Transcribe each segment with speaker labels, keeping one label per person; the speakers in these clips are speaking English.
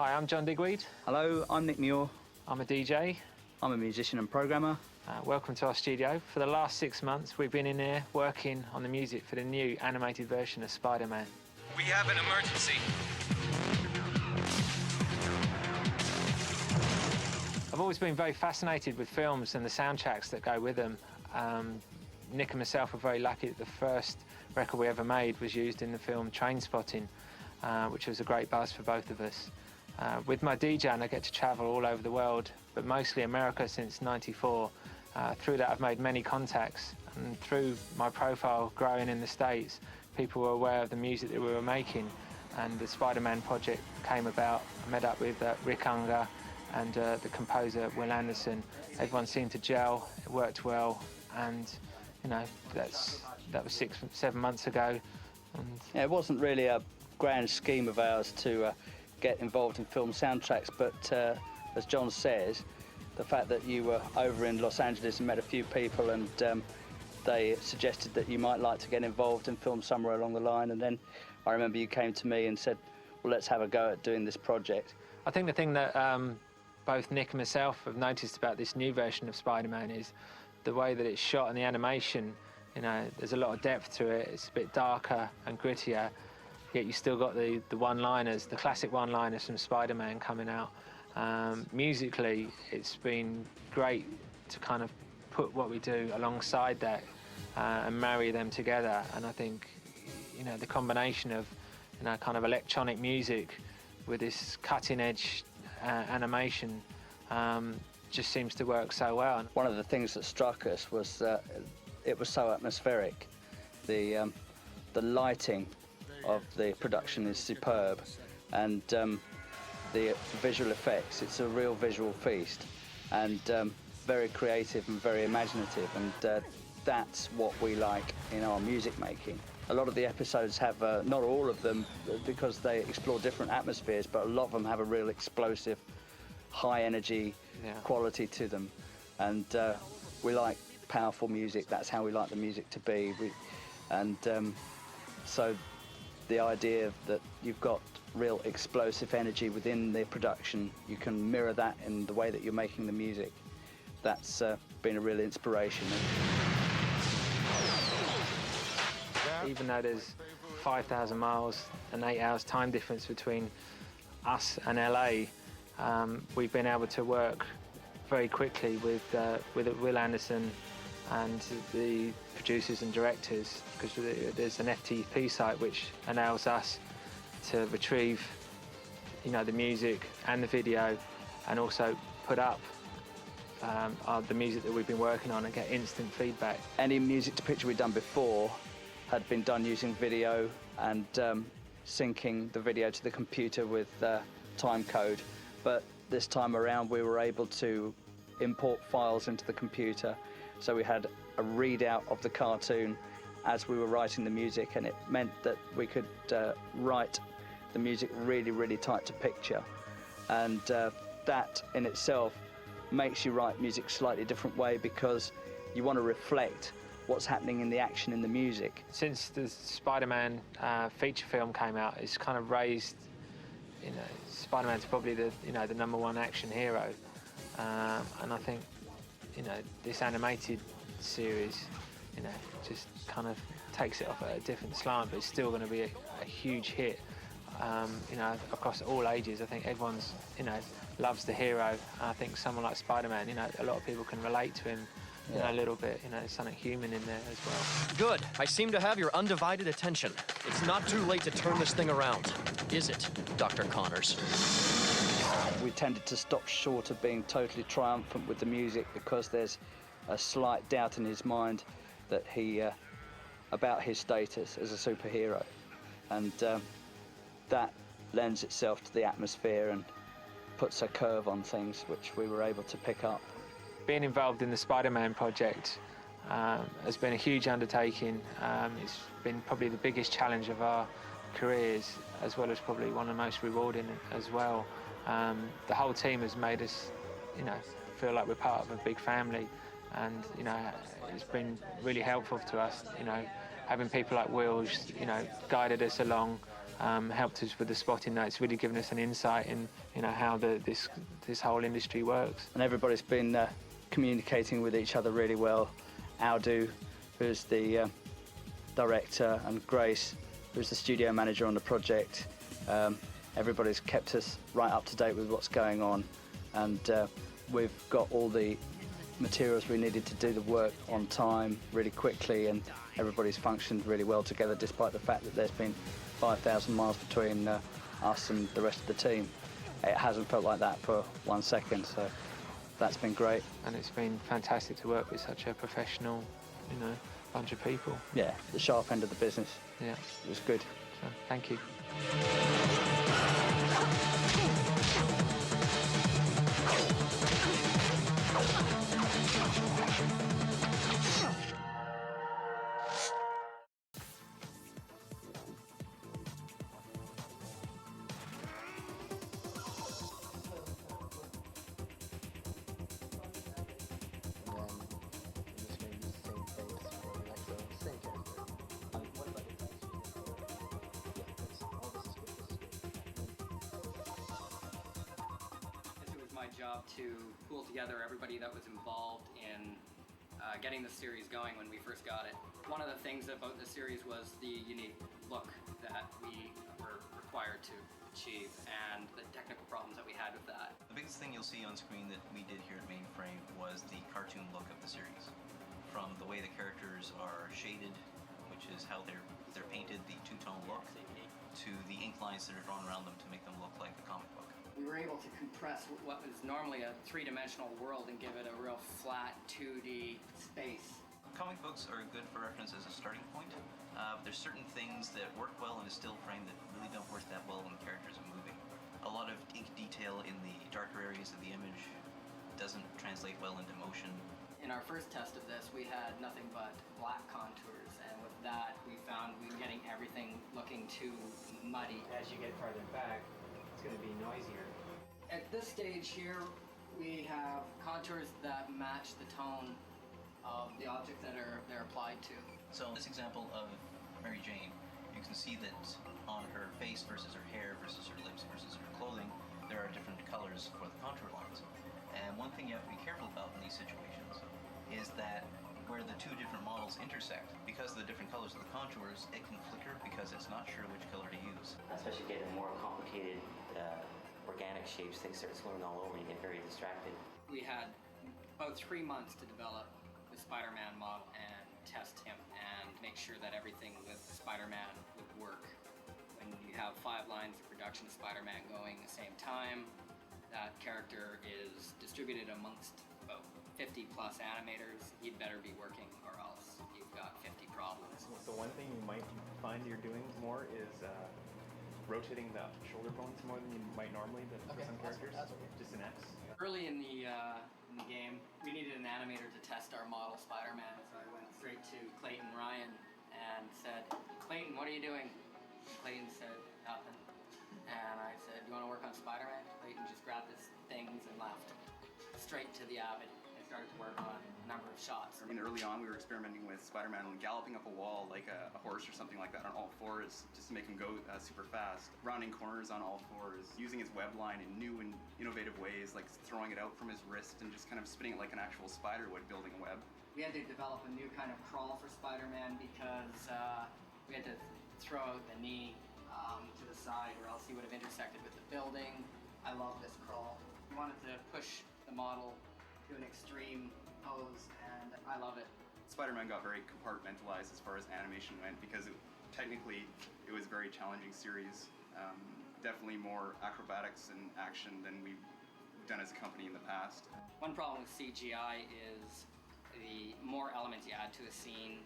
Speaker 1: Hi, I'm John Digweed.
Speaker 2: Hello, I'm Nick Muir.
Speaker 1: I'm a DJ.
Speaker 2: I'm a musician and programmer.
Speaker 1: Welcome to our studio. For the last 6 months, we've been in here working on the music for the new animated version of Spider-Man.
Speaker 3: We have an emergency.
Speaker 1: I've always been very fascinated with films and the soundtracks that go with them. Nick and myself were very lucky that the first record we ever made was used in the film Trainspotting, which was a great buzz for both of us. With my DJing, I get to travel all over the world, but mostly America since '94. Through that, I've made many contacts, and through my profile growing in the States, people were aware of the music that we were making, and the Spider-Man project came about. I met up with Rick Unger and the composer Will Anderson. Everyone seemed to gel, it worked well, and you know, that was 7 months ago. And
Speaker 2: yeah, it wasn't really a grand scheme of ours to get involved in film soundtracks, but as John says, the fact that you were over in Los Angeles and met a few people, and they suggested that you might like to get involved in film somewhere along the line, and then I remember you came to me and said, well, let's have a go at doing this project.
Speaker 1: I think the thing that both Nick and myself have noticed about this new version of Spider-Man is the way that it's shot and the animation. You know, there's a lot of depth to it. It's a bit darker and grittier, yet you still got the one-liners, the classic one-liners from Spider-Man coming out. Musically, it's been great to kind of put what we do alongside that and marry them together. And I think, you know, the combination of, you know, kind of electronic music with this cutting-edge animation just seems to work so well.
Speaker 2: One of the things that struck us was that it was so atmospheric. The lighting of the production is superb, and the visual effects, it's a real visual feast, and very creative and very imaginative, and that's what we like in our music making. A lot of the episodes have, not all of them, because they explore different atmospheres, but a lot of them have a real explosive, high energy quality to them, and we like powerful music. That's how we like the music to be. So the idea that you've got real explosive energy within the production, you can mirror that in the way that you're making the music. That's been a real inspiration.
Speaker 1: Even though there's 5,000 miles and 8 hours time difference between us and LA, we've been able to work very quickly with Will Anderson and the producers and directors, because there's an FTP site which allows us to retrieve, you know, the music and the video, and also put up the music that we've been working on and get instant feedback.
Speaker 2: Any music to picture we'd done before had been done using video and syncing the video to the computer with time code, but this time around we were able to import files into the computer, so we had a readout of the cartoon as we were writing the music, and it meant that we could write the music really, really tight to picture, and that in itself makes you write music slightly different way, because you want to reflect what's happening in the action in the music.
Speaker 1: Since the Spider-Man feature film came out, it's kind of raised, you know, Spider-Man's probably the #1 action hero, and I think, you know, this animated series, you know, just kind of takes it off at a different slant, but it's still going to be a huge hit, you know, across all ages. I think everyone's, you know, loves the hero. I think someone like Spider-Man, you know, a lot of people can relate to him, you know, a little bit. You know, there's something human in there as well.
Speaker 3: Good. I seem to have your undivided attention. It's not too late to turn this thing around, is it, Dr. Connors?
Speaker 2: We tended to stop short of being totally triumphant with the music, because there's a slight doubt in his mind that about his status as a superhero, and that lends itself to the atmosphere and puts a curve on things, which we were able to pick up.
Speaker 1: Being involved in the Spider-Man project has been a huge undertaking. It's been probably the biggest challenge of our careers, as well as probably one of the most rewarding as well. The whole team has made us, you know, feel like we're part of a big family, and, you know, it's been really helpful to us, you know, having people like Will, you know, guided us along helped us with the spotting. It's really given us an insight in, how this whole industry works.
Speaker 2: And everybody's been communicating with each other really well. Aldu, who's the director, and Grace, who's the studio manager on the project. Everybody's kept us right up to date with what's going on, and we've got all the materials we needed to do the work on time really quickly, and everybody's functioned really well together despite the fact that there's been 5,000 miles between us and the rest of the team. It hasn't felt like that for 1 second, so that's been great.
Speaker 1: And it's been fantastic to work with such a professional, bunch of people.
Speaker 2: Yeah, the sharp end of the business.
Speaker 1: Yeah.
Speaker 2: It was good.
Speaker 1: So, thank you.
Speaker 4: My job to pull together everybody that was involved in getting the series going when we first got it. One of the things about the series was the unique look that we were required to achieve and the technical problems that we had with that.
Speaker 5: The biggest thing you'll see on screen that we did here at Mainframe was the cartoon look of the series. From the way the characters are shaded, which is how they're painted, the two-tone look, to the ink lines that are drawn around them to make them look like the comic book.
Speaker 4: We were able to compress what was normally a three-dimensional world and give it a real flat 2D space.
Speaker 5: Comic books are good for reference as a starting point. There's certain things that work well in a still frame that really don't work that well when the characters are moving. A lot of ink detail in the darker areas of the image doesn't translate well into motion.
Speaker 4: In our first test of this, we had nothing but black contours, and with that, we found we were getting everything looking too muddy.
Speaker 1: As you get further back, it's going to be noisier.
Speaker 4: At this stage here, we have contours that match the tone of the object that they're applied to.
Speaker 5: So this example of Mary Jane, you can see that on her face versus her hair versus her lips versus her clothing, there are different colors for the contour lines. And one thing you have to be careful about in these situations is that where the two different models intersect, because of the different colors of the contours, it can flicker because it's not sure which color to use.
Speaker 6: Especially getting more complicated organic shapes, things start swimming all over, you get very distracted.
Speaker 4: We had about 3 months to develop the Spider-Man model and test him and make sure that everything with Spider-Man would work. When you have 5 lines of production of Spider-Man going at the same time, that character is distributed amongst about 50 plus animators. You'd better be working or else you've got 50 problems.
Speaker 7: So one thing you might find you're doing more is rotating the shoulder bones more than you might normally for some characters. That's okay. Just an X.
Speaker 4: Early in the game, we needed an animator to test our model Spider-Man, so I went straight to Clayton Ryan and said, "Clayton, what are you doing?" Clayton said, "Nothing." And I said, "You want to work on Spider-Man?" Clayton just grabbed his things and left straight to the Avid and started to work on a number of shots.
Speaker 8: I mean, early on we were experimenting with Spider-Man and galloping up a wall like a horse or something like that on all fours just to make him go super fast. Rounding corners on all fours, using his web line in new and innovative ways, like throwing it out from his wrist and just kind of spinning it like an actual spider would, building a web.
Speaker 4: We had to develop a new kind of crawl for Spider-Man because we had to throw out the knee to the side or else he would have intersected with the building. I love this crawl. We wanted to push the model to an extreme pose, and I love it.
Speaker 8: Spider-Man got very compartmentalized as far as animation went because technically it was a very challenging series. Definitely more acrobatics and action than we've done as a company in the past.
Speaker 4: One problem with CGI is the more elements you add to a scene,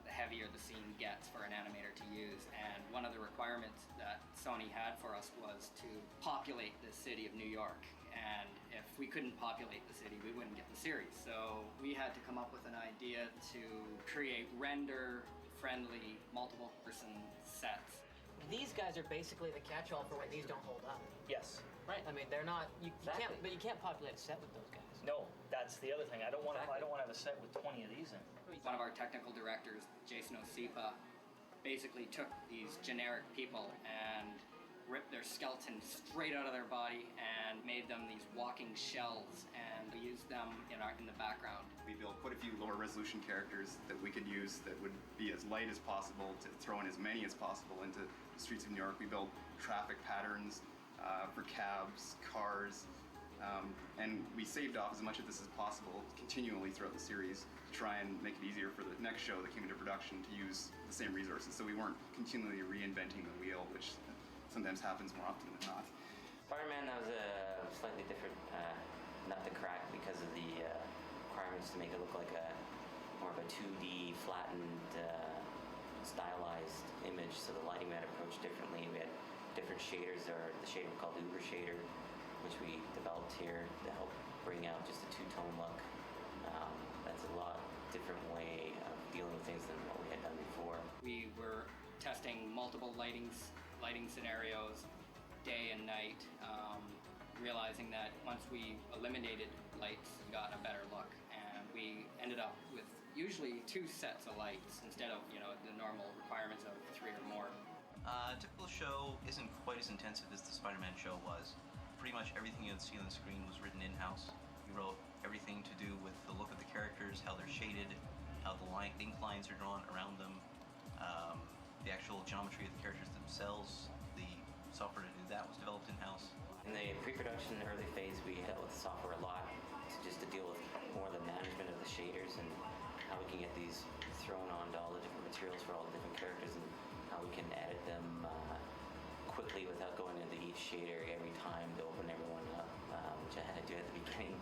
Speaker 4: the heavier the scene gets for an animator to use. And one of the requirements that Sony had for us was to populate the city of New York. And if we couldn't populate the city, we wouldn't get the series. So we had to come up with an idea to create render-friendly, multiple-person sets.
Speaker 9: These guys are basically the catch-all for when these don't hold up.
Speaker 10: Yes.
Speaker 9: Right. I mean, they're not. You
Speaker 10: Exactly.
Speaker 9: can't. But you can't populate a set with those guys.
Speaker 10: No, that's the other thing. I don't want to. I don't want to have a set with 20 of these in.
Speaker 4: One of our technical directors, Jason Osipa, basically took these generic people and ripped their skeleton straight out of their body and made them these walking shells, and we used them in the background.
Speaker 8: We built quite a few lower resolution characters that we could use that would be as light as possible to throw in as many as possible into the streets of New York. We built traffic patterns for cabs, cars, and we saved off as much of this as possible continually throughout the series to try and make it easier for the next show that came into production to use the same resources, so we weren't continually reinventing the wheel, which sometimes happens more often than not.
Speaker 6: Spider-Man, that was a slightly different nut to crack because of the requirements to make it look like more of a 2D flattened stylized image, so the lighting we had approached differently. We had different shaders, or the shader called Uber Shader, which we developed here to help bring out just a two-tone look. That's a lot different way of dealing with things than what we had done before.
Speaker 4: We were testing multiple lighting scenarios day and night, realizing that once we eliminated lights, we got a better look, and we ended up with usually 2 sets of lights instead of the normal requirements of 3 or more.
Speaker 5: A typical show isn't quite as intensive as the Spider-Man show was. Pretty much everything you'd see on the screen was written in-house. We wrote everything to do with the look of the characters, how they're shaded, how the ink lines are drawn around them, the actual geometry of the characters themselves. The software to do that was developed in-house.
Speaker 6: In the pre-production early phase, we dealt with the software a lot just to deal with more of the management of the shaders and how we can get these thrown onto all the different materials for all the different characters, and how we can edit them quickly without going into each shader every time to open everyone up, which I had to do at the beginning,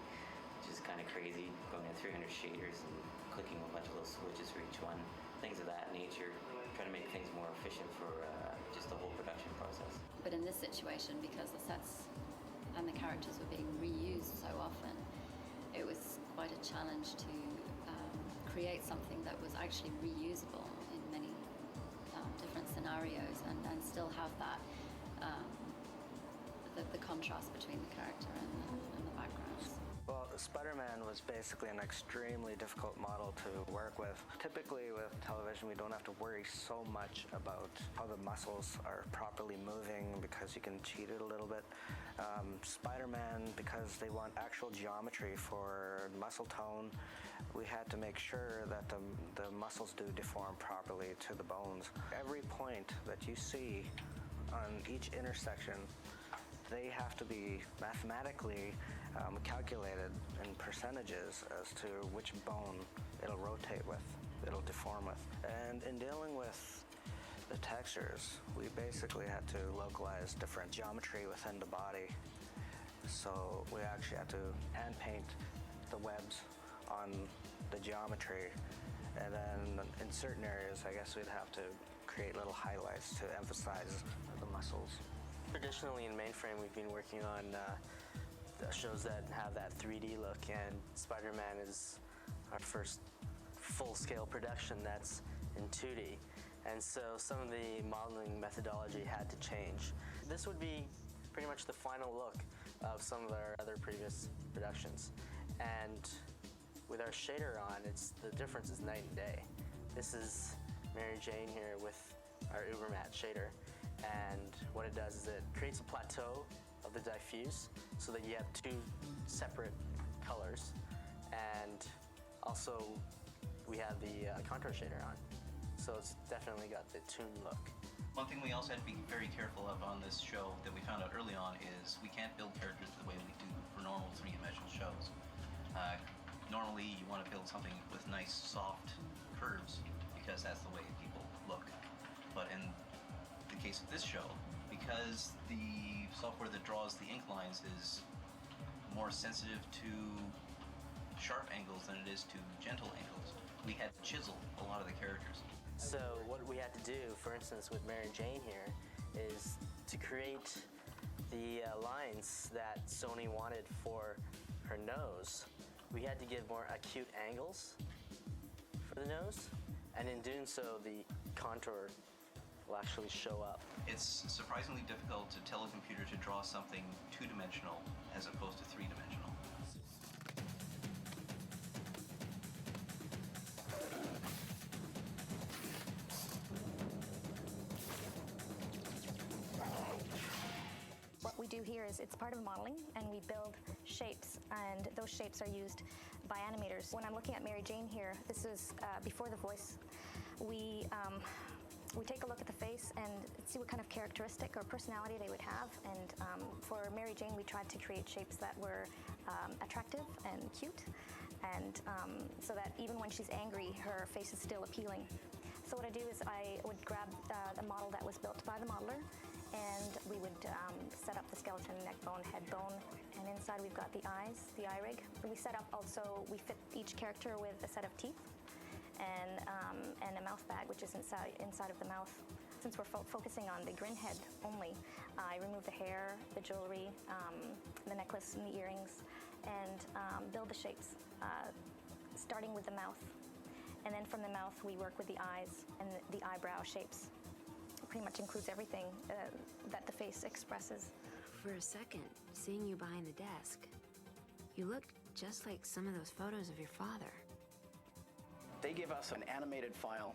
Speaker 6: which is kind of crazy, going in 300 shaders and clicking a bunch of little switches for each one, things of that nature, trying to make things more efficient for just the whole production process.
Speaker 10: But in this situation, because the sets and the characters were being reused so often, it was quite a challenge to create something that was actually reusable in many different scenarios, and still have that the contrast between the character and the backgrounds.
Speaker 11: Well, Spider-Man was basically an extremely difficult model to work with. Typically with television, we don't have to worry so much about how the muscles are properly moving because you can cheat it a little bit. Spider-Man, because they want actual geometry for muscle tone, we had to make sure that the muscles do deform properly to the bones. Every point that you see on each intersection, they have to be mathematically calculated in percentages as to which bone it'll rotate with, it'll deform with. And in dealing with the textures, we basically had to localize different geometry within the body. So we actually had to hand paint the webs on the geometry, and then in certain areas, I guess we'd have to create little highlights to emphasize the muscles.
Speaker 12: Traditionally in Mainframe, we've been working on shows that have that 3D look, and Spider-Man is our first full-scale production that's in 2D. And so some of the modeling methodology had to change. This would be pretty much the final look of some of our other previous productions. And with our shader on, the difference is night and day. This is Mary Jane here with our Ubermatte shader. And what it does is it creates a plateau of the diffuse so that you have 2 separate colors. And also we have the contour shader on. So it's definitely got the tuned look.
Speaker 5: One thing we also had to be very careful of on this show that we found out early on is we can't build characters the way we do for normal three-dimensional shows. Normally you want to build something with nice soft curves because that's the way people look. But in the case of this show, because the software that draws the ink lines is more sensitive to sharp angles than it is to gentle angles, we had to chisel a lot of the characters.
Speaker 12: So what we had to do, for instance, with Mary Jane here, is to create the lines that Sony wanted for her nose. We had to give more acute angles for the nose, and in doing so, the contour will actually show up.
Speaker 5: It's surprisingly difficult to tell a computer to draw something two-dimensional as opposed to three-dimensional.
Speaker 13: do here is it's part of modeling, and we build shapes, and those shapes are used by animators. When I'm looking at Mary Jane here, this is before the voice. We take a look at the face and see what kind of characteristic or personality they would have. And for Mary Jane, we tried to create shapes that were attractive and cute, and so that even when she's angry, her face is still appealing. So what I do is I would grab the model that was built by the modeler, and we would set up the skeleton, neck bone, head bone, and inside we've got the eyes, the eye rig. We set up also, we fit each character with a set of teeth and a mouth bag, which is inside of the mouth. Since we're focusing on the grin head only, I remove the hair, the jewelry, the necklace and the earrings, and build the shapes, starting with the mouth. And then from the mouth, we work with the eyes and the eyebrow shapes. It pretty much includes everything that the face expresses.
Speaker 14: For a second, seeing you behind the desk, you looked just like some of those photos of your father.
Speaker 15: They give us an animated file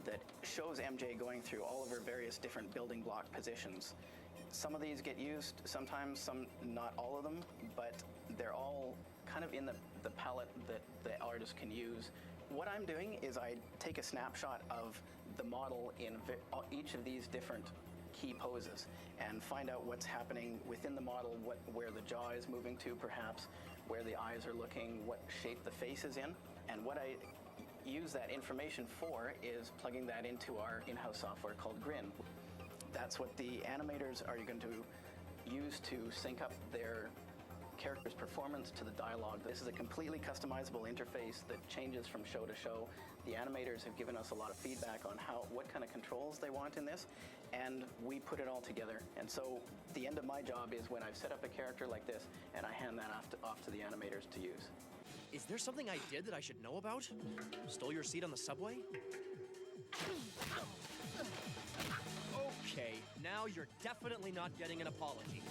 Speaker 15: that shows MJ going through all of her various different building block positions. Some of these get used, sometimes some, not all of them, but they're all kind of in the palette that the artist can use. What I'm doing is I take a snapshot of the model in each of these different key poses and find out what's happening within the model, where the jaw is moving to perhaps, where the eyes are looking, what shape the face is in. And what I use that information for is plugging that into our in-house software called Grin. That's what the animators are going to use to sync up their character's performance to the dialogue. This is a completely customizable interface that changes from show to show. The animators have given us a lot of feedback on what kind of controls they want in this, and we put it all together. And so the end of my job is when I've set up a character like this, and I hand that off to the animators to use.
Speaker 3: Is there something I did that I should know about? Stole your seat on the subway? Okay, now you're definitely not getting an apology.